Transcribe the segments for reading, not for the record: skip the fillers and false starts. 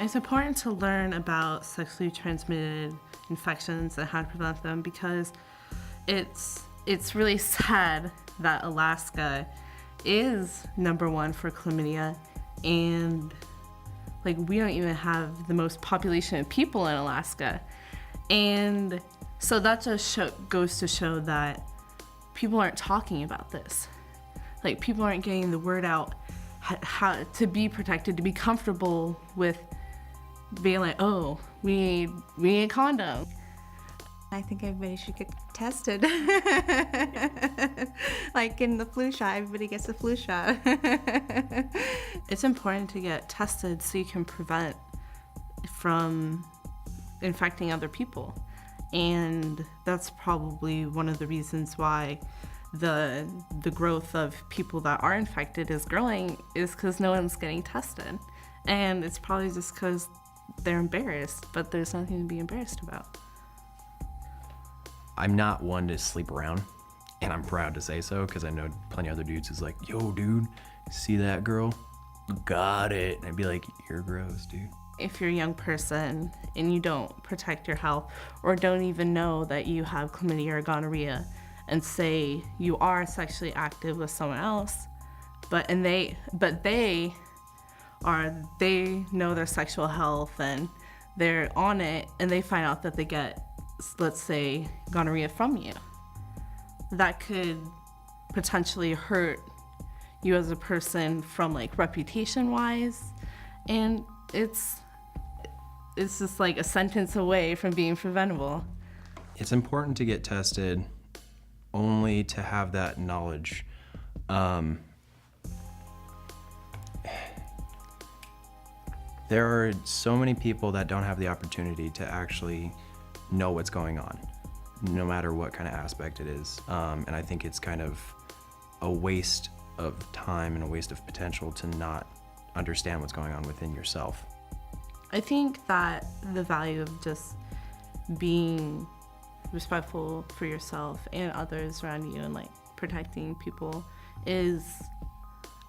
It's important to learn about sexually transmitted infections and how to prevent them because it's really sad that Alaska is #1 for chlamydia, and like we don't even have the most population of people in Alaska. And so that just goes to show that people aren't talking about this. Like people aren't getting the word out how to be protected, to be comfortable with being like, oh, we need a condom. I think everybody should get tested. Like in the flu shot, everybody gets the flu shot. It's important to get tested so you can prevent from infecting other people. And that's probably one of the reasons why the growth of people that are infected is growing, is because no one's getting tested. And it's probably just because they're embarrassed, but there's nothing to be embarrassed about. I'm not one to sleep around, and I'm proud to say so because I know plenty of other dudes who's like, yo, dude, see that girl? Got it. And I'd be like, you're gross, dude. If you're a young person and you don't protect your health or don't even know that you have chlamydia or gonorrhea and say you are sexually active with someone else, but they know their sexual health and they're on it and they find out that they get, let's say, gonorrhea from you, that could potentially hurt you as a person from like reputation wise, and it's just like a sentence away from being preventable. It's important to get tested only to have that knowledge. There are so many people that don't have the opportunity to actually know what's going on, no matter what kind of aspect it is. And I think it's kind of a waste of time and a waste of potential to not understand what's going on within yourself. I think that the value of just being respectful for yourself and others around you and like protecting people is,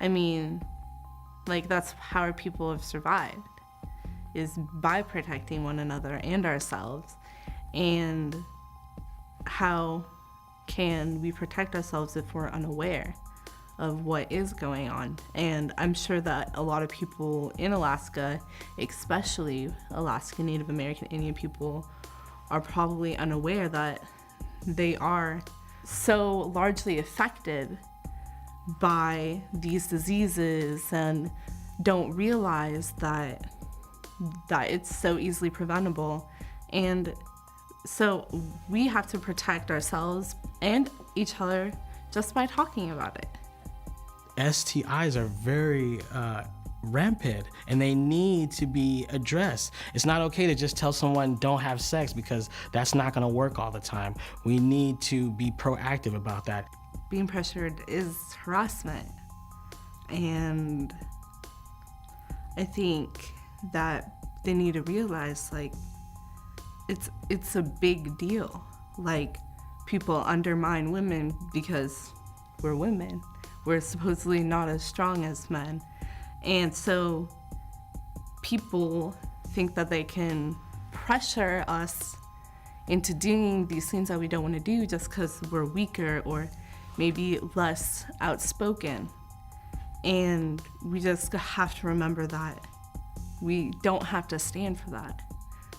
I mean, like that's how our people have survived, is by protecting one another and ourselves. And how can we protect ourselves if we're unaware of what is going on? And I'm sure that a lot of people in Alaska, especially Alaska Native American Indian people, are probably unaware that they are so largely affected by these diseases and don't realize that it's so easily preventable. And so we have to protect ourselves and each other just by talking about it. STIs are very rampant and they need to be addressed. It's not okay to just tell someone don't have sex because that's not gonna work all the time. We need to be proactive about that. Being pressured is harassment. And I think that they need to realize like it's a big deal. Like people undermine women because we're women. We're supposedly not as strong as men. And so people think that they can pressure us into doing these things that we don't want to do just because we're weaker or maybe less outspoken. And we just have to remember that we don't have to stand for that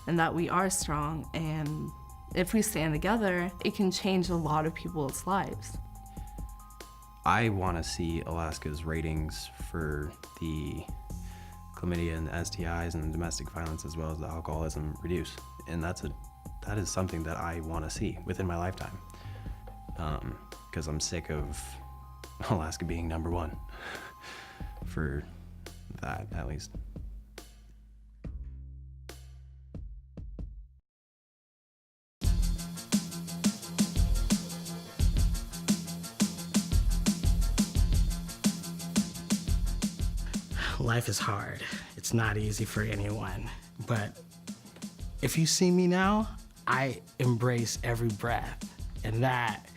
and that we are strong. And if we stand together, it can change a lot of people's lives. I want to see Alaska's ratings for the chlamydia and the STIs and the domestic violence as well as the alcoholism reduce. And that is something that I want to see within my lifetime. Because I'm sick of Alaska being #1 for that, at least. Life is hard. It's not easy for anyone. But if you see me now, I embrace every breath. And that,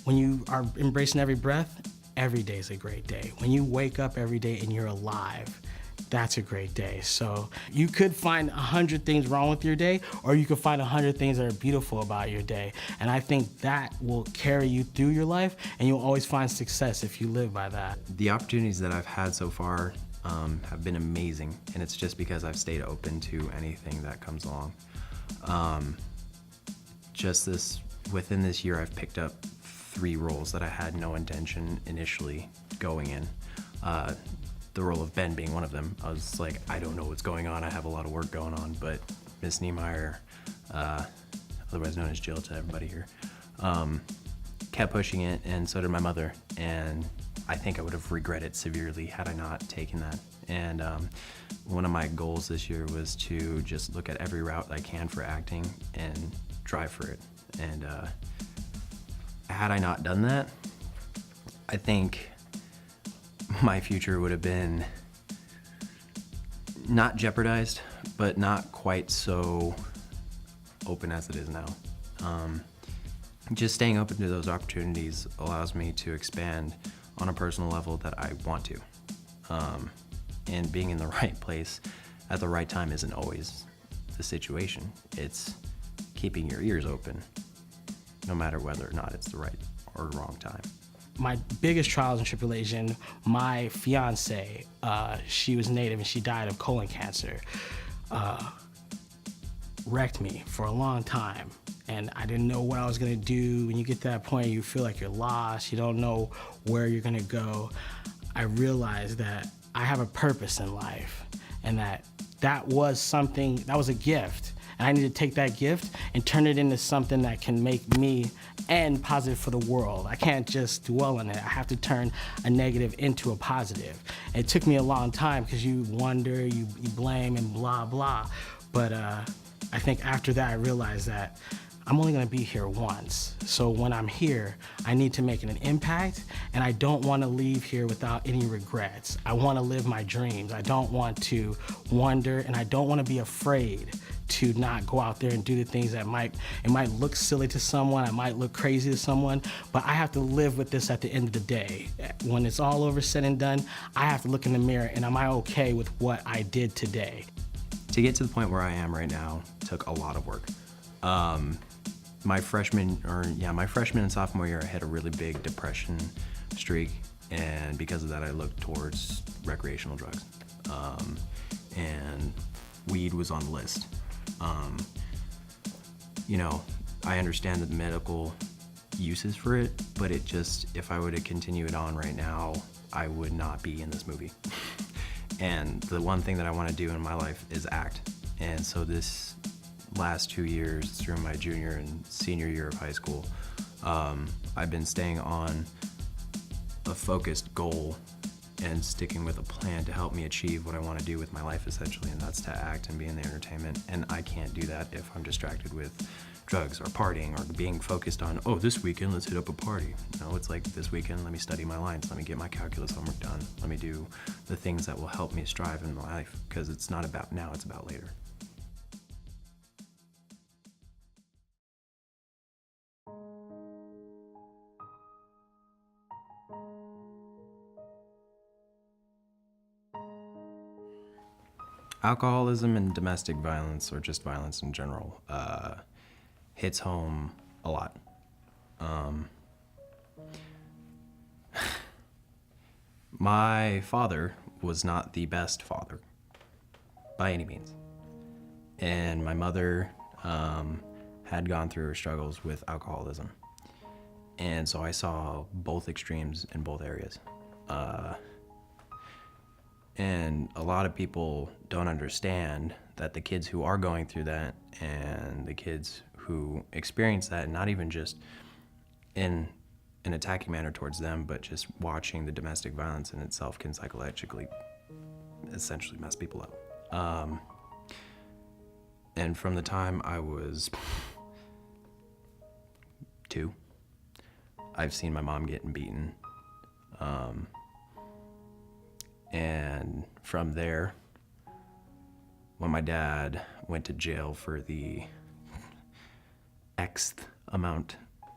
when you are embracing every breath, every day is a great day. When you wake up every day and you're alive, that's a great day. So you could find 100 things wrong with your day, or you could find 100 things that are beautiful about your day. And I think that will carry you through your life, and you'll always find success if you live by that. The opportunities that I've had so far have been amazing, and it's just because I've stayed open to anything that comes along. Within this year, I've picked up 3 roles that I had no intention initially going in. The role of Ben being one of them. I was like, I don't know what's going on. I have a lot of work going on, but Miss Niemeyer, otherwise known as Jill to everybody here, kept pushing it, and so did my mother. And I think I would have regretted severely had I not taken that. And one of my goals this year was to just look at every route I can for acting and drive for it. And had I not done that, I think my future would have been not jeopardized, but not quite so open as it is now. Just staying open to those opportunities allows me to expand on a personal level that I want to. And being in the right place at the right time isn't always the situation. It's keeping your ears open, no matter whether or not it's the right or wrong time. My biggest trials and tribulation, my fiance, she was Native and she died of colon cancer, wrecked me for a long time. And I didn't know what I was gonna do. When you get to that point, you feel like you're lost, you don't know where you're gonna go. I realized that I have a purpose in life, and that was something, that was a gift. And I need to take that gift and turn it into something that can make me and positive for the world. I can't just dwell on it. I have to turn a negative into a positive. And it took me a long time because you wonder, you blame and blah, blah. But I think after that, I realized that I'm only gonna be here once. So when I'm here, I need to make an impact, and I don't wanna leave here without any regrets. I wanna live my dreams. I don't want to wonder, and I don't wanna be afraid to not go out there and do the things that might look silly to someone, I might look crazy to someone, but I have to live with this at the end of the day. When it's all over said and done, I have to look in the mirror and am I okay with what I did today? To get to the point where I am right now took a lot of work. My freshman and sophomore year, I had a really big depression streak, and because of that, I looked towards recreational drugs. And weed was on the list. I understand the medical uses for it, but if I were to continue it on right now, I would not be in this movie. And the one thing that I want to do in my life is act. And so this last 2 years, through my junior and senior year of high school, I've been staying on a focused goal and sticking with a plan to help me achieve what I want to do with my life, essentially, and that's to act and be in the entertainment. And I can't do that if I'm distracted with drugs or partying or being focused on, oh, this weekend, let's hit up a party. No, it's like, this weekend, let me study my lines, let me get my calculus homework done, let me do the things that will help me strive in my life, because it's not about now, it's about later. Alcoholism and domestic violence, or just violence in general, hits home a lot. My father was not the best father, by any means. And my mother had gone through her struggles with alcoholism. And so I saw both extremes in both areas. And a lot of people don't understand that the kids who are going through that and the kids who experience that, not even just in an attacking manner towards them, but just watching the domestic violence in itself can psychologically essentially mess people up. And from the time I was 2, I've seen my mom getting beaten. And from there, when my dad went to jail for the Xth amount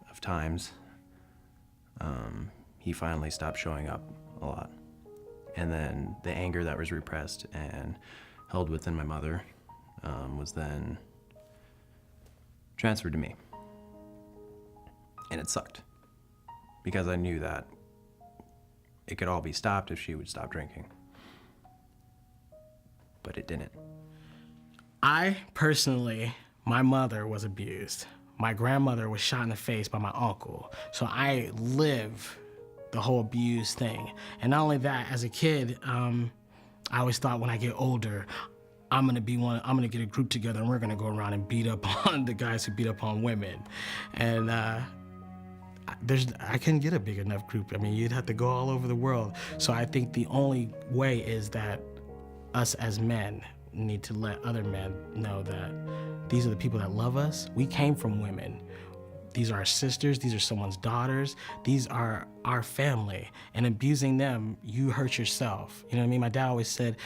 of times, he finally stopped showing up a lot. And then the anger that was repressed and held within my mother was then transferred to me. And it sucked because I knew that it could all be stopped if she would stop drinking. But it didn't. I personally, my mother was abused. My grandmother was shot in the face by my uncle. So I live the whole abuse thing. And not only that, as a kid, I always thought when I get older, I'm gonna get a group together and we're gonna go around and beat up on the guys who beat up on women. And I couldn't get a big enough group. I mean, you'd have to go all over the world. So I think the only way is that us as men need to let other men know that these are the people that love us. We came from women. These are our sisters, these are someone's daughters, these are our family. And abusing them, you hurt yourself. You know what I mean? My dad always said,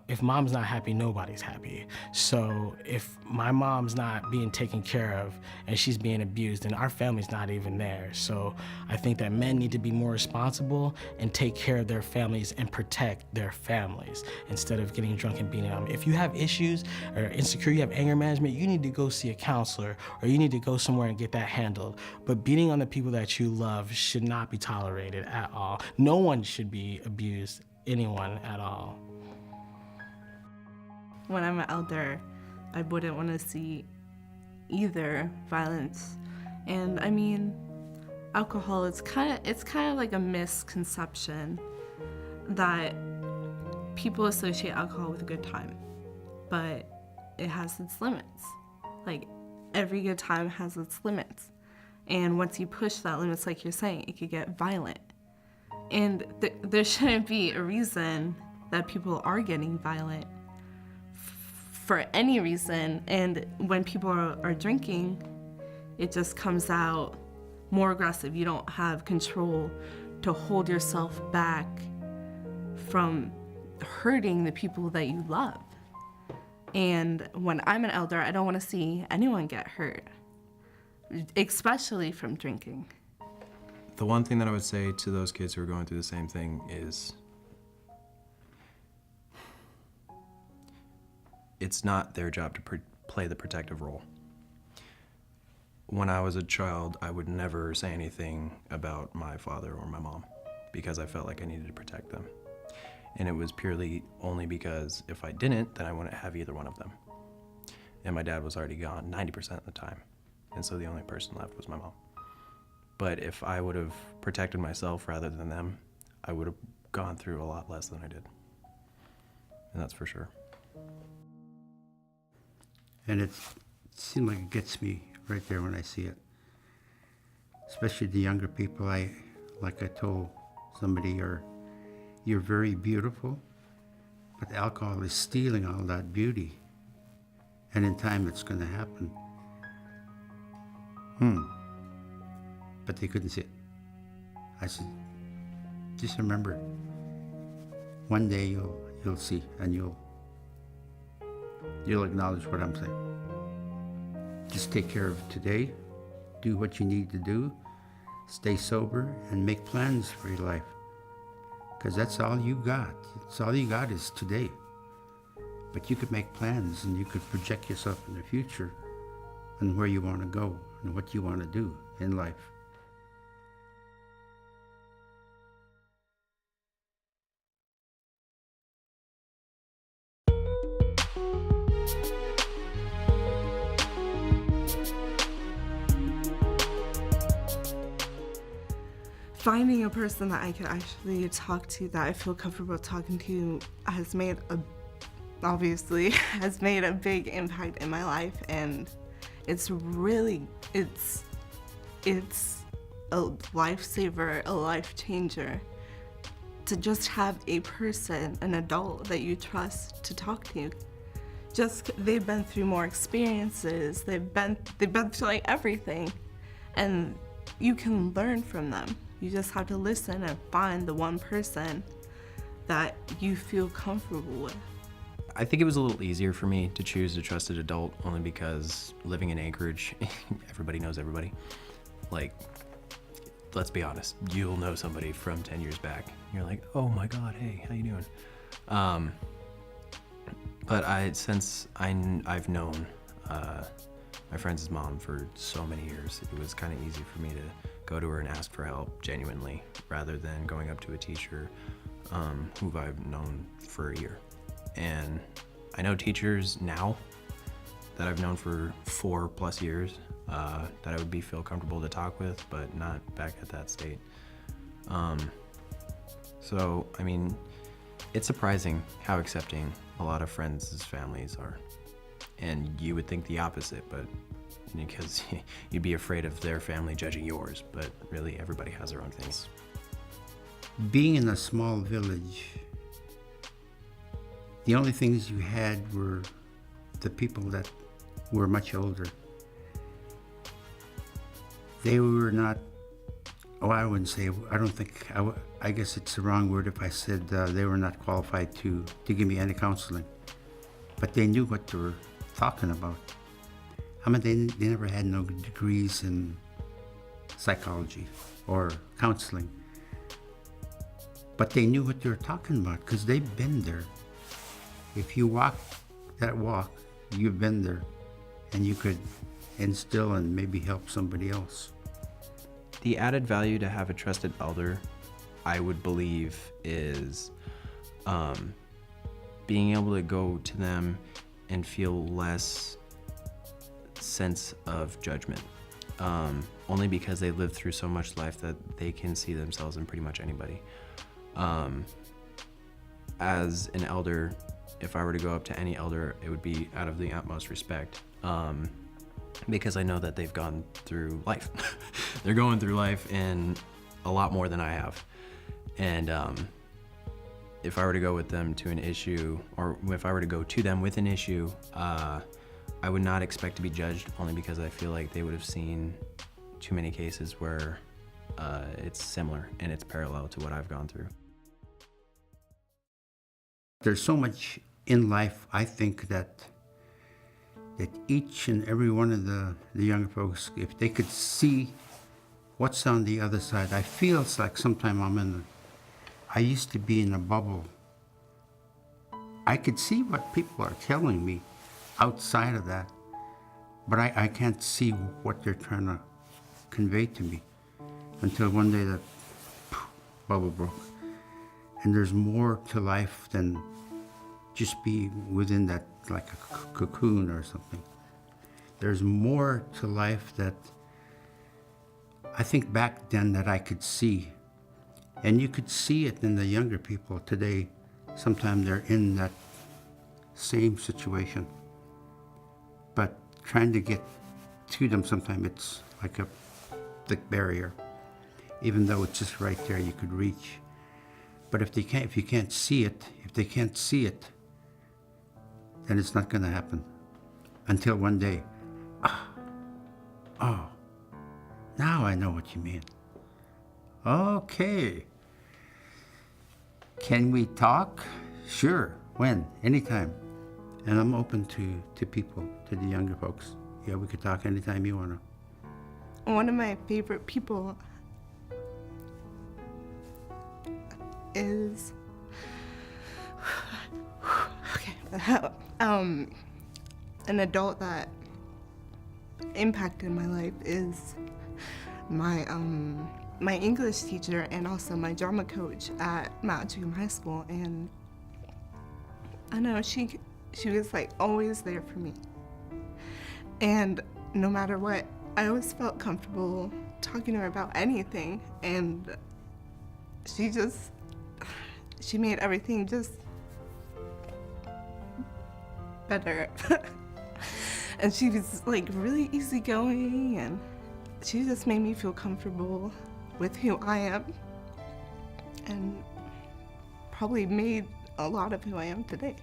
if mom's not happy, nobody's happy. So if my mom's not being taken care of and she's being abused, then our family's not even there. So I think that men need to be more responsible and take care of their families and protect their families instead of getting drunk and beating them. If you have issues or insecure, you have anger management, you need to go see a counselor or you need to go somewhere and get that handled. But beating on the people that you love should not be tolerated at all. No one should be abused, anyone at all. When I'm an elder, I wouldn't want to see either violence. And I mean, alcohol, it's kind of like a misconception that people associate alcohol with a good time, but it has its limits. Like, every good time has its limits. And once you push that limits, like you're saying, it could get violent. And there shouldn't be a reason that people are getting violent for any reason. And when people are drinking, it just comes out more aggressive. You don't have control to hold yourself back from hurting the people that you love. And when I'm an elder, I don't want to see anyone get hurt, especially from drinking. The one thing that I would say to those kids who are going through the same thing is it's not their job to play the protective role. When I was a child, I would never say anything about my father or my mom because I felt like I needed to protect them. And it was purely only because if I didn't, then I wouldn't have either one of them. And my dad was already gone 90% of the time. And so the only person left was my mom. But if I would have protected myself rather than them, I would have gone through a lot less than I did. And that's for sure. And it seems like it gets me right there when I see it. Especially the younger people. Like I told somebody, you're very beautiful, but alcohol is stealing all that beauty. And in time it's going to happen. But they couldn't see it. I said, just remember, one day you'll see and you'll acknowledge what I'm saying. Just take care of today, do what you need to do, stay sober, and make plans for your life. Because that's all you got. It's all you got is today. But you could make plans and you could project yourself in the future and where you want to go and what you want to do in life. Finding a person that I could actually talk to, that I feel comfortable talking to, has made a big impact in my life, and it's a lifesaver, a life changer, to just have a person, an adult that you trust to talk to. Just they've been through more experiences, they've been through like everything, and you can learn from them. You just have to listen and find the one person that you feel comfortable with. I think it was a little easier for me to choose a trusted adult only because living in Anchorage, everybody knows everybody. Like let's be honest, you'll know somebody from 10 years back. You're like, oh my God, hey, how you doing? But I've known my friend's mom for so many years, it was kind of easy for me to go to her and ask for help genuinely, rather than going up to a teacher who I've known for a year. And I know teachers now that I've known for 4+ years that I would feel comfortable to talk with, but not back at that state. So, I mean, it's surprising how accepting a lot of friends' families are. And you would think the opposite, but because you'd be afraid of their family judging yours, but really everybody has their own things. Being in a small village, the only things you had were the people that were much older. They were not, I wouldn't say, I guess it's the wrong word if I said they were not qualified to give me any counseling. But they knew what they were talking about. I mean, they never had no degrees in psychology or counseling. But they knew what they were talking about because they've been there. If you walk that walk, you've been there, and you could instill and maybe help somebody else. The added value to have a trusted elder, I would believe, is being able to go to them and feel less sense of judgment. Only because they lived through so much life that they can see themselves in pretty much anybody. As an elder, if I were to go up to any elder, it would be out of the utmost respect. Because I know that they've gone through life. They're going through life and a lot more than I have. And if I were to go with them to an issue, or if I were to go to them with an issue, I would not expect to be judged, only because I feel like they would have seen too many cases where it's similar and it's parallel to what I've gone through. There's so much in life, I think, that each and every one of the younger folks, if they could see what's on the other side, I feel it's like sometimes I used to be in a bubble. I could see what people are telling me outside of that, but I can't see what they're trying to convey to me until one day that bubble broke. And there's more to life than just be within that, like a cocoon or something. There's more to life that I think back then that I could see. And you could see it in the younger people today. Sometimes they're in that same situation. But trying to get to them, sometimes it's like a thick barrier. Even though it's just right there, you could reach. But if they can't see it, then it's not going to happen. Until one day, oh, now I know what you mean. Okay. Can we talk? Sure. When? Anytime. And I'm open to people, to the younger folks. Yeah, we could talk anytime you want to. One of my favorite people is an adult that impacted my life is my English teacher and also my drama coach at Mount June High School. And I know she was like always there for me, and no matter what, I always felt comfortable talking to her about anything. And she made everything just better. And she was like really easygoing, and she just made me feel comfortable with who I am, and probably made a lot of who I am today.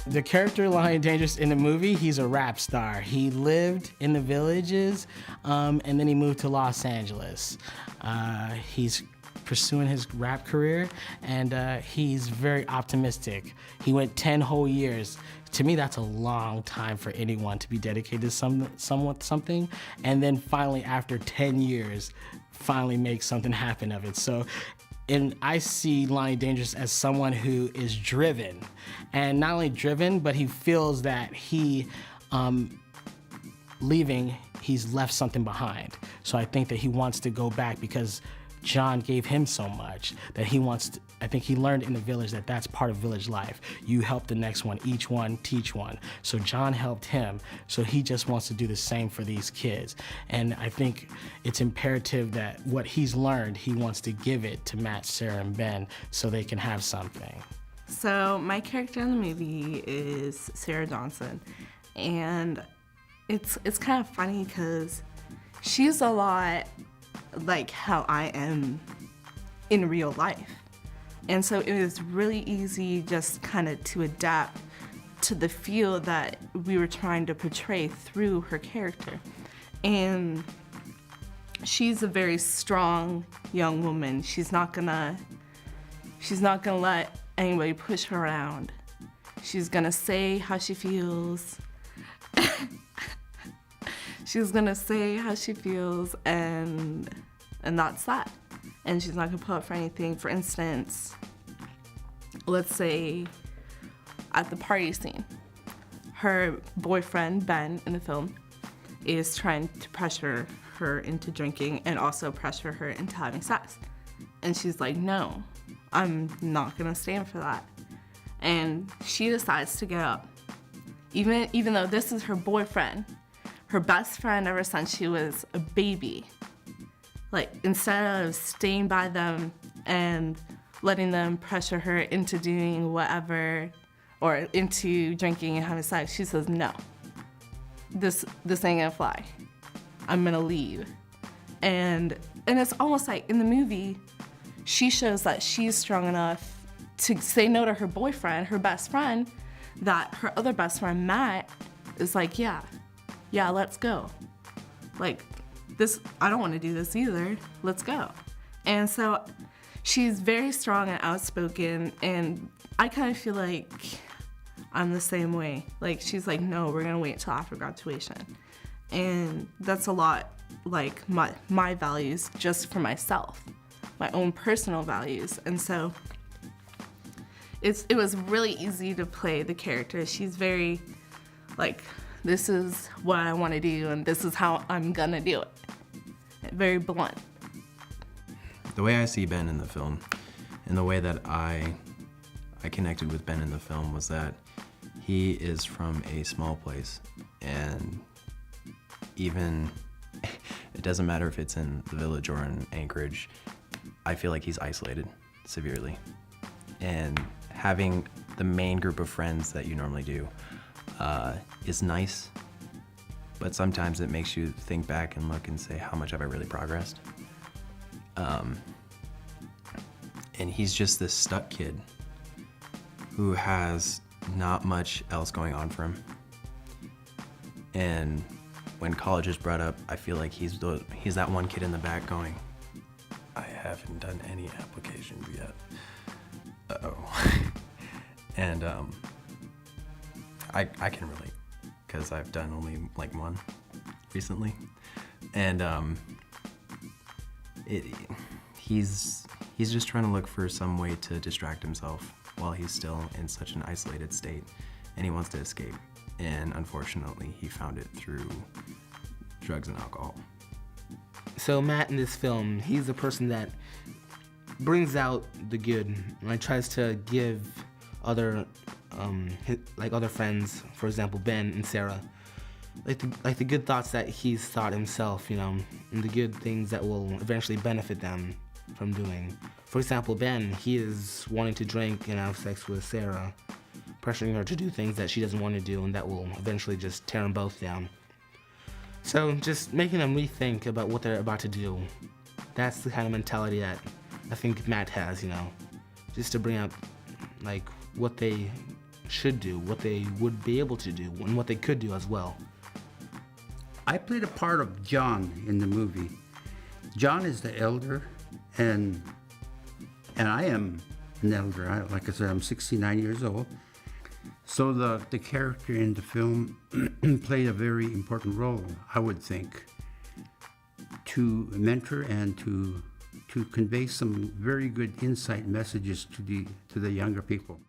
The character Lion Dangerous in the movie, he's a rap star. He lived in the villages, and then he moved to Los Angeles. He's pursuing his rap career, and he's very optimistic. He went 10 whole years. To me, that's a long time for anyone to be dedicated to something, and then finally, after 10 years, finally make something happen of it. So, and I see Lonnie Dangerous as someone who is driven, and not only driven, but he feels that he, leaving, he's left something behind. So I think that he wants to go back because John gave him so much that he wants to, I think he learned in the village that that's part of village life. You help the next one, each one teach one. So John helped him, so he just wants to do the same for these kids. And I think it's imperative that what he's learned, he wants to give it to Matt, Sarah, and Ben so they can have something. So my character in the movie is Sarah Johnson, and it's kind of funny because she's a lot like how I am in real life. And so it was really easy just kind of to adapt to the feel that we were trying to portray through her character. And she's a very strong young woman. She's not gonna let anybody push her around. She's gonna say how she feels. She's gonna say how she feels, and that's that. And she's not gonna put up for anything. For instance, let's say at the party scene, her boyfriend, Ben, in the film, is trying to pressure her into drinking and also pressure her into having sex. And she's like, no, I'm not gonna stand for that. And she decides to get up. Even though this is her boyfriend, her best friend ever since she was a baby. Like, instead of staying by them and letting them pressure her into doing whatever or into drinking and having sex, she says, no, this ain't gonna fly. I'm gonna leave. And it's almost like in the movie, she shows that she's strong enough to say no to her boyfriend, her best friend, that her other best friend, Matt, is like, yeah, let's go. Like, this, I don't want to do this either. Let's go. And so she's very strong and outspoken, and I kind of feel like I'm the same way. Like, she's like, no, we're gonna wait till after graduation. And that's a lot like my values just for myself, my own personal values. And so it was really easy to play the character. She's very like, this is what I want to do and this is how I'm gonna do it. Very blunt. The way I see Ben in the film, and the way that I connected with Ben in the film, was that he is from a small place, and even it doesn't matter if it's in the village or in Anchorage, I feel like he's isolated severely. And having the main group of friends that you normally do is nice, but sometimes it makes you think back and look and say, how much have I really progressed? And he's just this stuck kid who has not much else going on for him. And when college is brought up, I feel like he's that one kid in the back going, I haven't done any applications yet. Uh-oh. And I can relate, because I've done only like one recently. And he's just trying to look for some way to distract himself while he's still in such an isolated state, and he wants to escape. And unfortunately, he found it through drugs and alcohol. So Matt in this film, he's the person that brings out the good, and tries to give other other friends, for example Ben and Sarah, like the good thoughts that he's thought himself, and the good things that will eventually benefit them from doing. For example, Ben, he is wanting to drink and have sex with Sarah, pressuring her to do things that she doesn't want to do and that will eventually just tear them both down. So just making them rethink about what they're about to do. That's the kind of mentality that I think Matt has, just to bring out like what they should do, what they would be able to do, and what they could do as well. I played a part of John in the movie. John is the elder, and I am an elder. Like I said, I'm 69 years old. So the character in the film played a very important role, I would think, to mentor and to convey some very good insight messages to the younger people.